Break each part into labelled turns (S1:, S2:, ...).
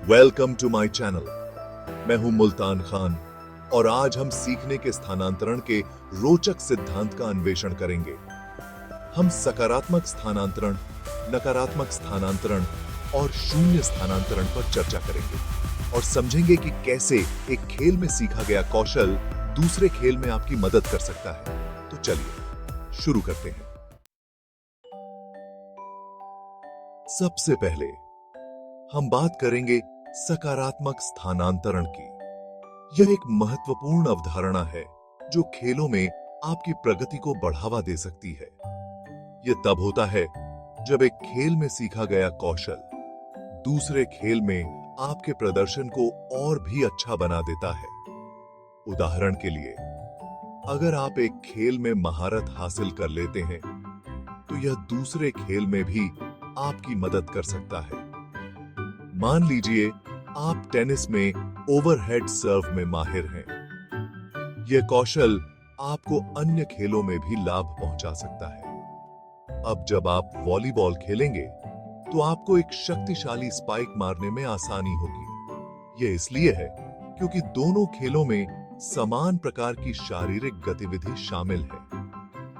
S1: Welcome to my channel. मैं हूं मुल्तान खान और आज हम सीखने के स्थानांतरण के रोचक सिद्धांत का अन्वेषण करेंगे। हम सकारात्मक स्थानांतरण, नकारात्मक स्थानांतरण और शून्य स्थानांतरण पर चर्चा करेंगे और समझेंगे कि कैसे एक खेल में सीखा गया कौशल दूसरे खेल में आपकी मदद कर सकता है। तो चलिए शुरू करते हैं। सबसे पहले हम बात करेंगे सकारात्मक स्थानांतरण की। यह एक महत्वपूर्ण अवधारणा है जो खेलों में आपकी प्रगति को बढ़ावा दे सकती है। यह तब होता है जब एक खेल में सीखा गया कौशल दूसरे खेल में आपके प्रदर्शन को और भी अच्छा बना देता है। उदाहरण के लिए, अगर आप एक खेल में महारत हासिल कर लेते हैं तो यह दूसरे खेल में भी आपकी मदद कर सकता है। मान लीजिए आप टेनिस में ओवरहेड सर्व में माहिर हैं। यह कौशल आपको अन्य खेलों में भी लाभ पहुंचा सकता है। अब जब आप वॉलीबॉल खेलेंगे तो आपको एक शक्तिशाली स्पाइक मारने में आसानी होगी। यह इसलिए है क्योंकि दोनों खेलों में समान प्रकार की शारीरिक गतिविधि शामिल है।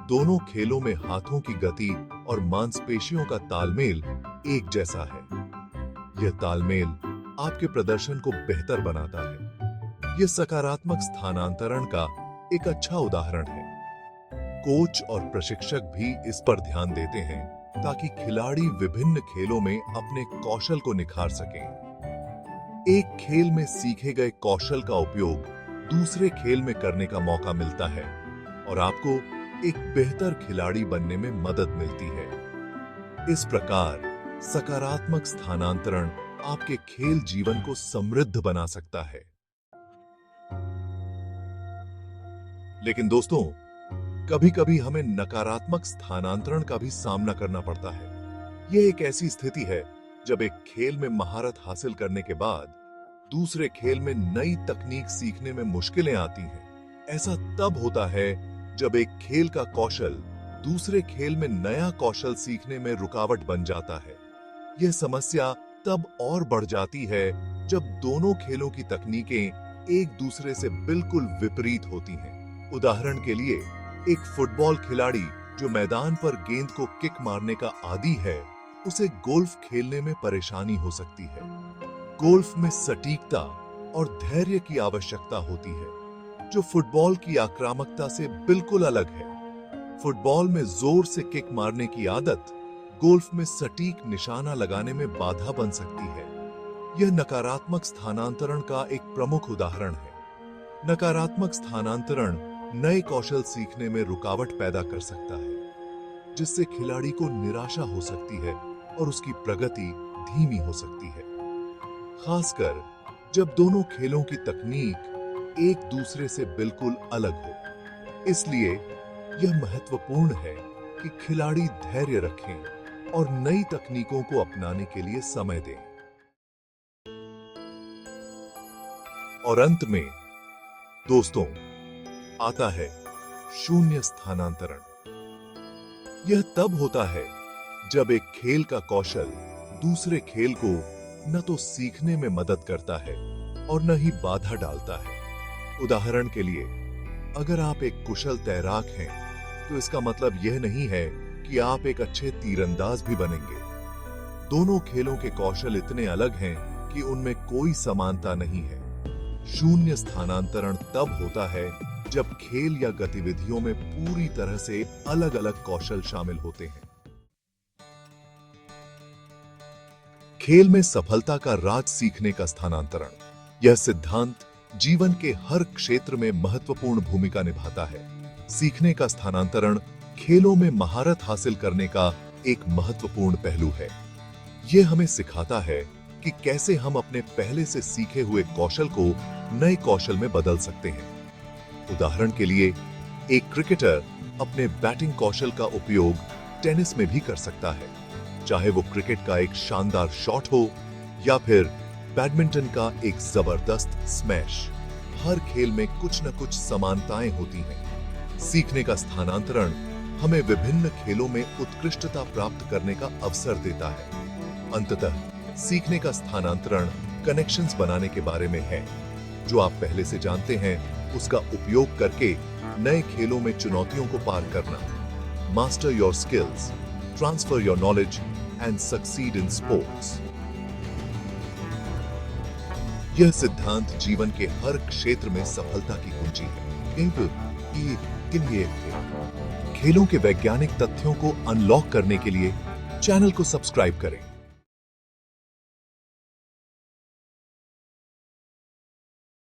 S1: दोनों खेलों में हाथों की गति और मांसपेशियों का तालमेल एक जैसा है। यह तालमेल आपके प्रदर्शन को बेहतर बनाता है। यह सकारात्मक स्थानांतरण का एक अच्छा उदाहरण है। कोच और प्रशिक्षक भी इस पर ध्यान देते हैं ताकि खिलाड़ी विभिन्न खेलों में अपने कौशल को निखार सकें। एक खेल में सीखे गए कौशल का उपयोग दूसरे खेल में करने का मौका मिलता है और आपको एक बेहतर खिलाड़ी बनने में मदद मिलती है। इस प्रकार सकारात्मक स्थानांतरण आपके खेल जीवन को समृद्ध बना सकता है। लेकिन दोस्तों, कभी-कभी हमें नकारात्मक स्थानांतरण का भी सामना करना पड़ता है। यह एक ऐसी स्थिति है जब एक खेल में महारत हासिल करने के बाद दूसरे खेल में नई तकनीक सीखने में मुश्किलें आती हैं। ऐसा तब होता है जब एक खेल का कौशल दूसरे खेल में नया कौशल सीखने में रुकावट बन जाता है। यह समस्या तब और बढ़ जाती है जब दोनों खेलों की तकनीकें एक दूसरे से बिल्कुल विपरीत होती हैं। उदाहरण के लिए, एक फुटबॉल खिलाड़ी जो मैदान पर गेंद को किक मारने का आदी है, उसे गोल्फ खेलने में परेशानी हो सकती है। गोल्फ में सटीकता और धैर्य की आवश्यकता होती है, जो फुटबॉल की आक्रामकता से बिल्कुल अलग है। फुटबॉल में जोर से किक मारने की आदत गोल्फ में सटीक निशाना लगाने में बाधा बन सकती है। यह नकारात्मक स्थानांतरण का एक प्रमुख उदाहरण है। नकारात्मक स्थानांतरण नए कौशल सीखने में रुकावट पैदा कर सकता है, जिससे खिलाड़ी को निराशा हो सकती है और उसकी प्रगति धीमी हो सकती है, खासकर जब दोनों खेलों की तकनीक एक दूसरे से बिल्कुल अलग हो। इसलिए यह महत्वपूर्ण है कि खिलाड़ी धैर्य रखें और नई तकनीकों को अपनाने के लिए समय दें। और अंत में दोस्तों आता है शून्य स्थानांतरण। यह तब होता है जब एक खेल का कौशल दूसरे खेल को न तो सीखने में मदद करता है और न ही बाधा डालता है। उदाहरण के लिए, अगर आप एक कुशल तैराक हैं तो इसका मतलब यह नहीं है कि आप एक अच्छे तीरंदाज भी बनेंगे। दोनों खेलों के कौशल इतने अलग हैं कि उनमें कोई समानता नहीं है। शून्य स्थानांतरण तब होता है जब खेल या गतिविधियों में पूरी तरह से अलग-अलग कौशल शामिल होते हैं। खेल में सफलता का राज सीखने का स्थानांतरण। यह सिद्धांत जीवन के हर क्षेत्र में महत्वपूर्ण भूमिका निभाता है। सीखने का स्थानांतरण खेलों में महारत हासिल करने का एक महत्वपूर्ण पहलू है। यह हमें सिखाता है कि कैसे हम अपने पहले से सीखे हुए कौशल को नए कौशल में बदल सकते हैं। उदाहरण के लिए, एक क्रिकेटर अपने बैटिंग कौशल का उपयोग टेनिस में भी कर सकता है, चाहे वो क्रिकेट का एक शानदार शॉट हो या फिर बैडमिंटन का एक जबरदस्त स्मैश। हर खेल में कुछ न कुछ समानताएं होती हैं। सीखने का स्थानांतरण हमें विभिन्न खेलों में उत्कृष्टता प्राप्त करने का अवसर देता है। अंततः सीखने का स्थानांतरण कनेक्शंस बनाने के बारे में है। जो आप पहले से जानते हैं उसका उपयोग करके नए खेलों में चुनौतियों को पार करना। Master your skills, transfer your knowledge and succeed in sports. यह सिद्धांत जीवन के हर क्षेत्र में सफलता की कुंजी है। खेलों के वैज्ञानिक तथ्यों को अनलॉक करने के लिए चैनल को सब्सक्राइब करें।